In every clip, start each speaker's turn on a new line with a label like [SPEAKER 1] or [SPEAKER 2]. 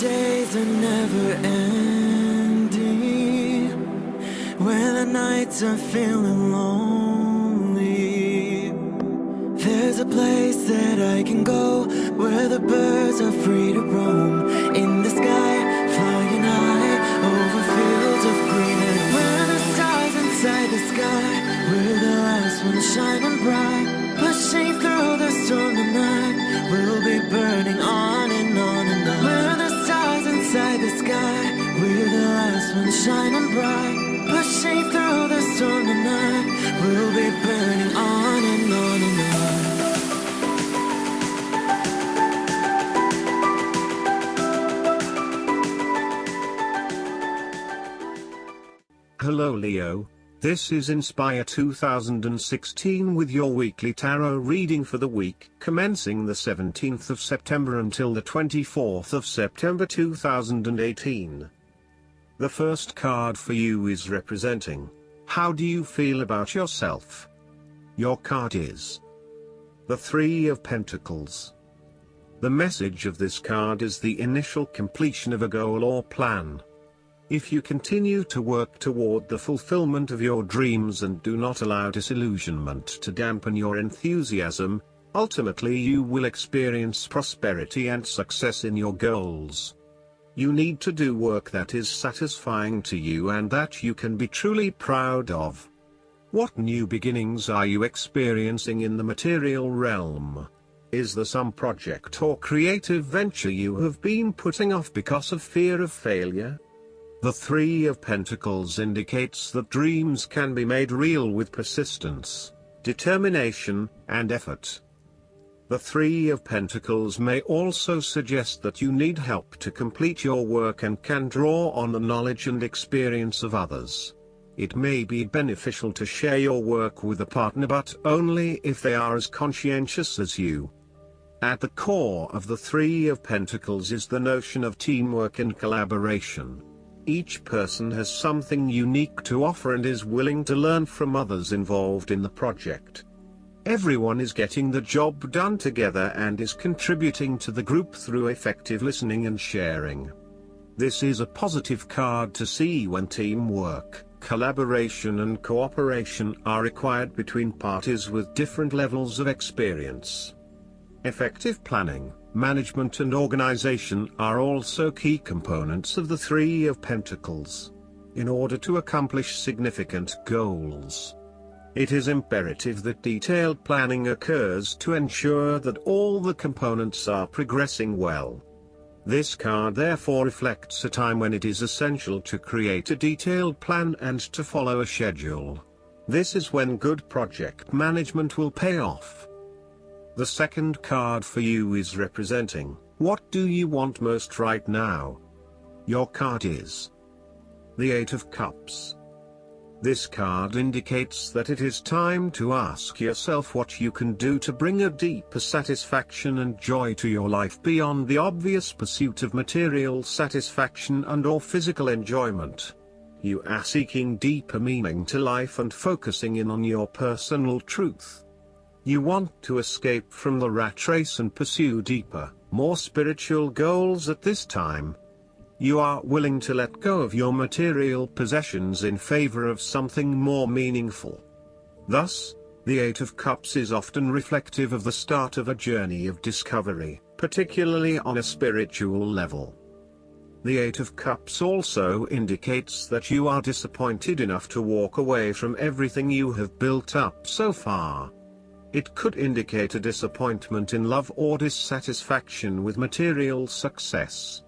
[SPEAKER 1] days are never ending, when the nights are feeling lonely, there's a place that I can go, where the birds are free to roam, in the sky, flying high, over fields of green, and where the stars inside the sky, we're the last ones shining bright, pushing through the storm tonight, we'll be burning on and on and on. We're the stars inside the sky, we're the last ones shining bright, pushing through the storm tonight, we'll be burning on and on and on.
[SPEAKER 2] Hello Leo, this is Inspire 2016 with your weekly tarot reading for the week commencing the 17th of September until the 24th of September 2018. The first card for you is representing, how do you feel about yourself? Your card is the Three of Pentacles. The message of this card is the initial completion of a goal or plan. If you continue to work toward the fulfillment of your dreams and do not allow disillusionment to dampen your enthusiasm, ultimately you will experience prosperity and success in your goals. You need to do work that is satisfying to you and that you can be truly proud of. What new beginnings are you experiencing in the material realm? Is there some project or creative venture you have been putting off because of fear of failure? The Three of Pentacles indicates that dreams can be made real with persistence, determination, and effort. The Three of Pentacles may also suggest that you need help to complete your work and can draw on the knowledge and experience of others. It may be beneficial to share your work with a partner, but only if they are as conscientious as you. At the core of the Three of Pentacles is the notion of teamwork and collaboration. Each person has something unique to offer and is willing to learn from others involved in the project. Everyone is getting the job done together and is contributing to the group through effective listening and sharing. This is a positive card to see when teamwork, collaboration and cooperation are required between parties with different levels of experience. Effective planning, management and organization are also key components of the Three of Pentacles. In order to accomplish significant goals, it is imperative that detailed planning occurs to ensure that all the components are progressing well. This card therefore reflects a time when it is essential to create a detailed plan and to follow a schedule. This is when good project management will pay off. The second card for you is representing, what do you want most right now? Your card is the Eight of Cups. This card indicates that it is time to ask yourself what you can do to bring a deeper satisfaction and joy to your life beyond the obvious pursuit of material satisfaction and/or physical enjoyment. You are seeking deeper meaning to life and focusing in on your personal truth. You want to escape from the rat race and pursue deeper, more spiritual goals at this time. You are willing to let go of your material possessions in favor of something more meaningful. Thus, the Eight of Cups is often reflective of the start of a journey of discovery, particularly on a spiritual level. The Eight of Cups also indicates that you are disappointed enough to walk away from everything you have built up so far. It could indicate a disappointment in love or dissatisfaction with material success.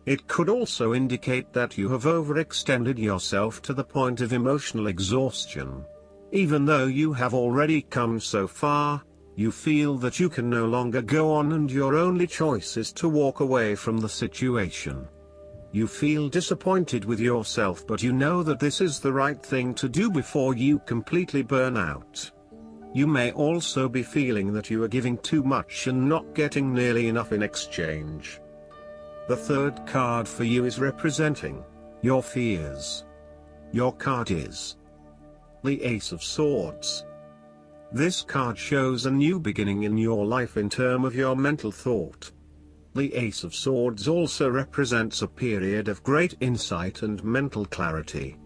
[SPEAKER 2] It could also indicate that you have overextended yourself to the point of emotional exhaustion. Even though you have already come so far, you feel that you can no longer go on and your only choice is to walk away from the situation. You feel disappointed with yourself, but you know that this is the right thing to do before you completely burn out. You may also be feeling that you are giving too much and not getting nearly enough in exchange. The third card for you is representing your fears. Your card is the Ace of Swords. This card shows a new beginning in your life in terms of your mental thought. The Ace of Swords also represents a period of great insight and mental clarity.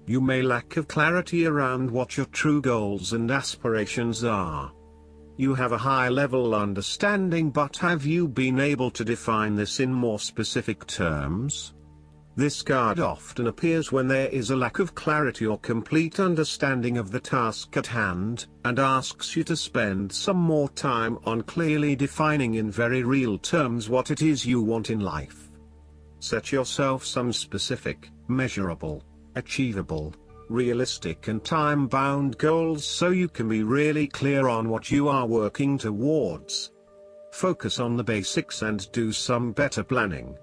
[SPEAKER 2] You may lack of clarity around what your true goals and aspirations are. You have a high-level understanding, but have you been able to define this in more specific terms? This card often appears when there is a lack of clarity or complete understanding of the task at hand, and asks you to spend some more time on clearly defining in very real terms what it is you want in life. Set yourself some specific, measurable, achievable, realistic and time-bound goals so you can be really clear on what you are working towards. Focus on the basics and do some better planning.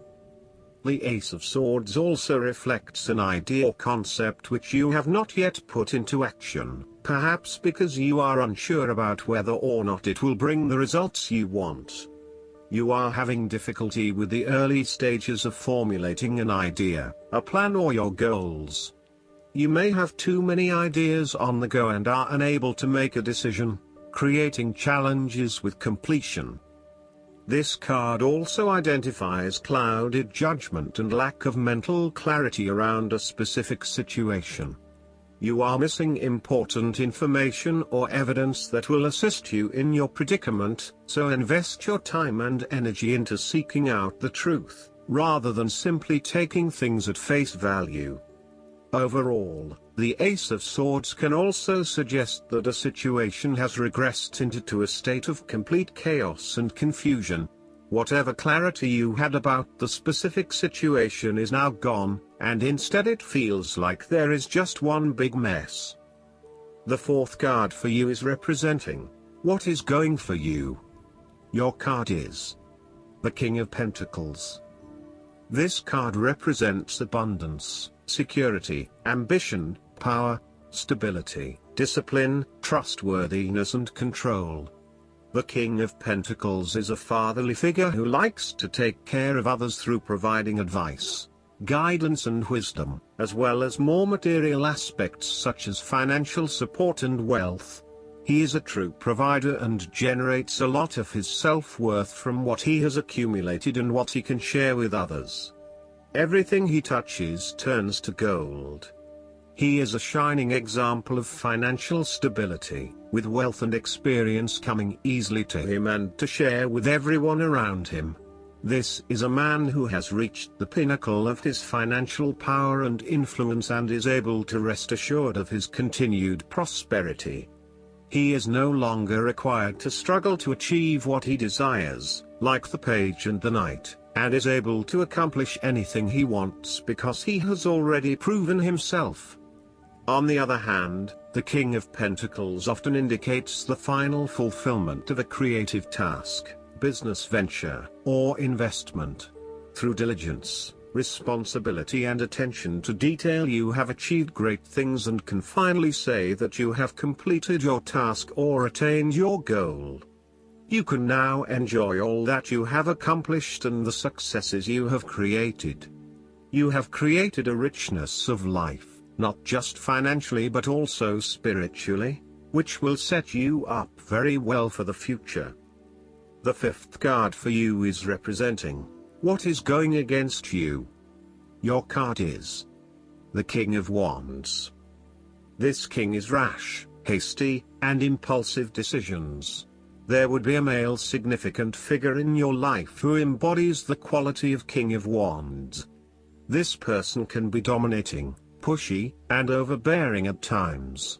[SPEAKER 2] The Ace of Swords also reflects an idea or concept which you have not yet put into action, perhaps because you are unsure about whether or not it will bring the results you want. You are having difficulty with the early stages of formulating an idea, a plan or your goals. You may have too many ideas on the go and are unable to make a decision, creating challenges with completion. This card also identifies clouded judgment and lack of mental clarity around a specific situation. You are missing important information or evidence that will assist you in your predicament, so invest your time and energy into seeking out the truth, rather than simply taking things at face value. Overall, the Ace of Swords can also suggest that a situation has regressed into a state of complete chaos and confusion. Whatever clarity you had about the specific situation is now gone, and instead it feels like there is just one big mess. The fourth card for you is representing what is going for you. Your card is the King of Pentacles. This card represents abundance, security, ambition, power, stability, discipline, trustworthiness and control. The King of Pentacles is a fatherly figure who likes to take care of others through providing advice, guidance and wisdom, as well as more material aspects such as financial support and wealth. He is a true provider and generates a lot of his self-worth from what he has accumulated and what he can share with others. Everything he touches turns to gold. He is a shining example of financial stability, with wealth and experience coming easily to him and to share with everyone around him. This is a man who has reached the pinnacle of his financial power and influence and is able to rest assured of his continued prosperity. He is no longer required to struggle to achieve what he desires, like the Page and the Knight, and is able to accomplish anything he wants because he has already proven himself. On the other hand, the King of Pentacles often indicates the final fulfillment of a creative task, business venture, or investment. Through diligence, responsibility and attention to detail you have achieved great things and can finally say that you have completed your task or attained your goal. You can now enjoy all that you have accomplished and the successes you have created. You have created a richness of life, not just financially but also spiritually, which will set you up very well for the future. The fifth card for you is representing what is going against you. Your card is the King of Wands. This king is rash, hasty, and impulsive decisions. There would be a male significant figure in your life who embodies the quality of King of Wands. This person can be dominating, pushy, and overbearing at times.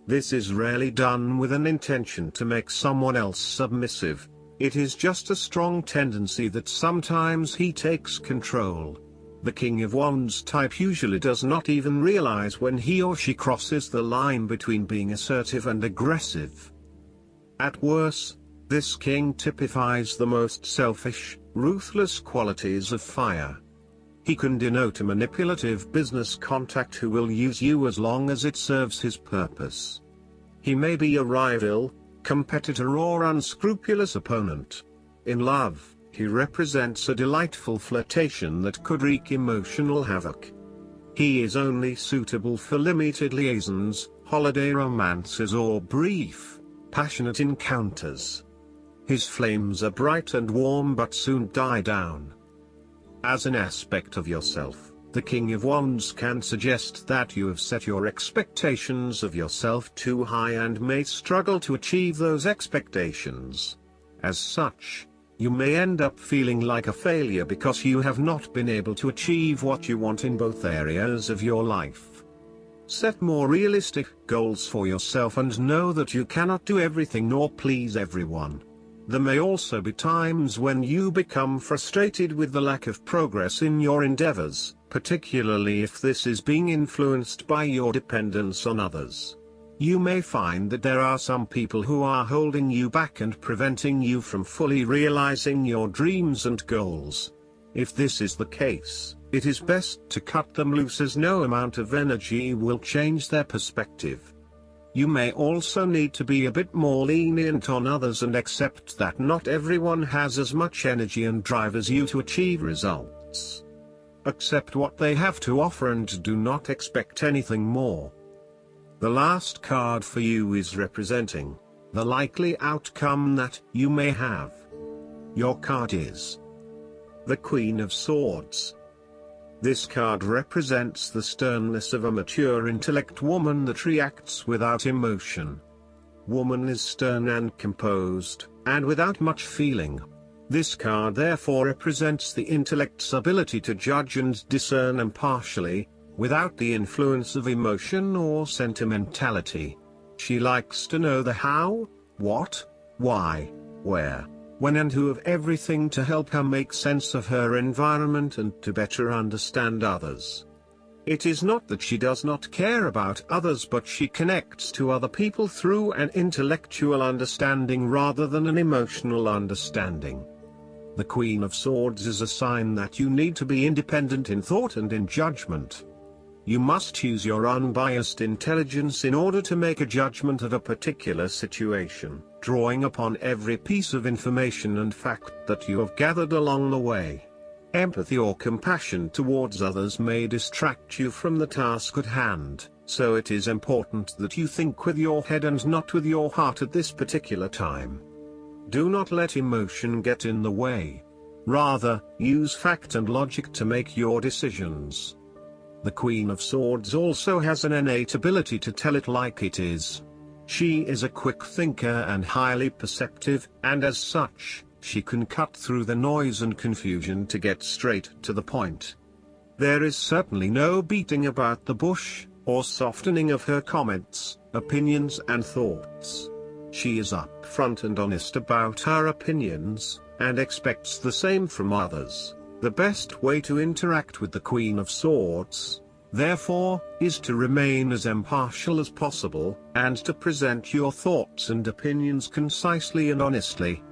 [SPEAKER 2] This is rarely done with an intention to make someone else submissive. It is just a strong tendency that sometimes he takes control. The King of Wands type usually does not even realize when he or she crosses the line between being assertive and aggressive. At worst, this king typifies the most selfish, ruthless qualities of fire. He can denote a manipulative business contact who will use you as long as it serves his purpose. He may be a rival, competitor or unscrupulous opponent. In love, he represents a delightful flirtation that could wreak emotional havoc. He is only suitable for limited liaisons, holiday romances or brief, passionate encounters. His flames are bright and warm but soon die down. As an aspect of yourself, the King of Wands can suggest that you have set your expectations of yourself too high and may struggle to achieve those expectations. As such, you may end up feeling like a failure because you have not been able to achieve what you want in both areas of your life. Set more realistic goals for yourself and know that you cannot do everything nor please everyone. There may also be times when you become frustrated with the lack of progress in your endeavors, particularly if this is being influenced by your dependence on others. You may find that there are some people who are holding you back and preventing you from fully realizing your dreams and goals. If this is the case, it is best to cut them loose as no amount of energy will change their perspective. You may also need to be a bit more lenient on others and accept that not everyone has as much energy and drive as you to achieve results. Accept what they have to offer and do not expect anything more. The last card for you is representing the likely outcome that you may have. Your card is the Queen of Swords. This card represents the sternness of a mature intellect woman that reacts without emotion. Woman is stern and composed, and without much feeling. This card therefore represents the intellect's ability to judge and discern impartially, without the influence of emotion or sentimentality. She likes to know the how, what, why, where, when and who of everything to help her make sense of her environment and to better understand others. It is not that she does not care about others, but she connects to other people through an intellectual understanding rather than an emotional understanding. The Queen of Swords is a sign that you need to be independent in thought and in judgment. You must use your unbiased intelligence in order to make a judgment of a particular situation, drawing upon every piece of information and fact that you have gathered along the way. Empathy or compassion towards others may distract you from the task at hand, so it is important that you think with your head and not with your heart at this particular time. Do not let emotion get in the way. Rather, use fact and logic to make your decisions. The Queen of Swords also has an innate ability to tell it like it is. She is a quick thinker and highly perceptive, and as such, she can cut through the noise and confusion to get straight to the point. There is certainly no beating about the bush, or softening of her comments, opinions and thoughts. She is upfront and honest about her opinions, and expects the same from others. The best way to interact with the Queen of Swords, therefore, is to remain as impartial as possible, and to present your thoughts and opinions concisely and honestly.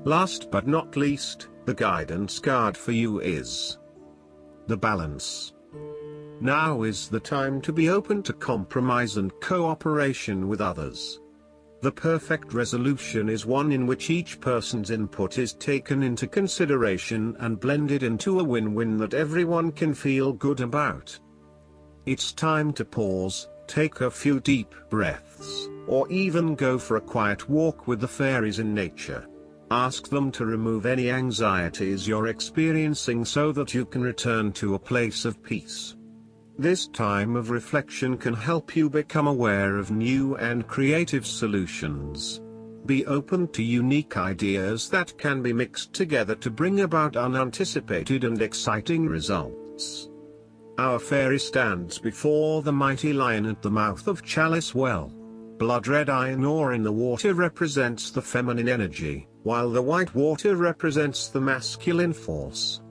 [SPEAKER 2] Last but not least, the guidance card for you is the Balance. Now is the time to be open to compromise and cooperation with others. The perfect resolution is one in which each person's input is taken into consideration and blended into a win-win that everyone can feel good about. It's time to pause, take a few deep breaths, or even go for a quiet walk with the fairies in nature. Ask them to remove any anxieties you're experiencing so that you can return to a place of peace. This time of reflection can help you become aware of new and creative solutions. Be open to unique ideas that can be mixed together to bring about unanticipated and exciting results. Our fairy stands before the mighty lion at the mouth of Chalice Well. Blood red iron ore in the water represents the feminine energy, while the white water represents the masculine force.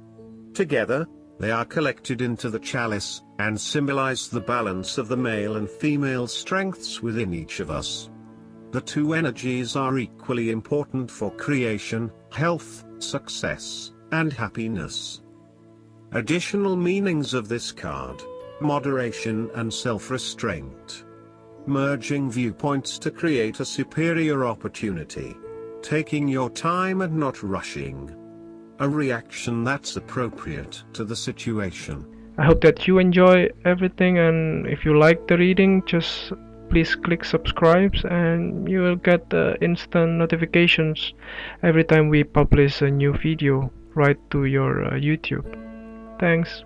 [SPEAKER 2] Together, they are collected into the chalice, and symbolize the balance of the male and female strengths within each of us. The two energies are equally important for creation, health, success, and happiness. Additional meanings of this card: moderation and self-restraint. Merging viewpoints to create a superior opportunity. Taking your time and not rushing. A reaction that's appropriate to the situation.
[SPEAKER 3] I hope that you enjoy everything, and if you like the reading, just please click subscribe and you will get instant notifications every time we publish a new video right to your YouTube. Thanks.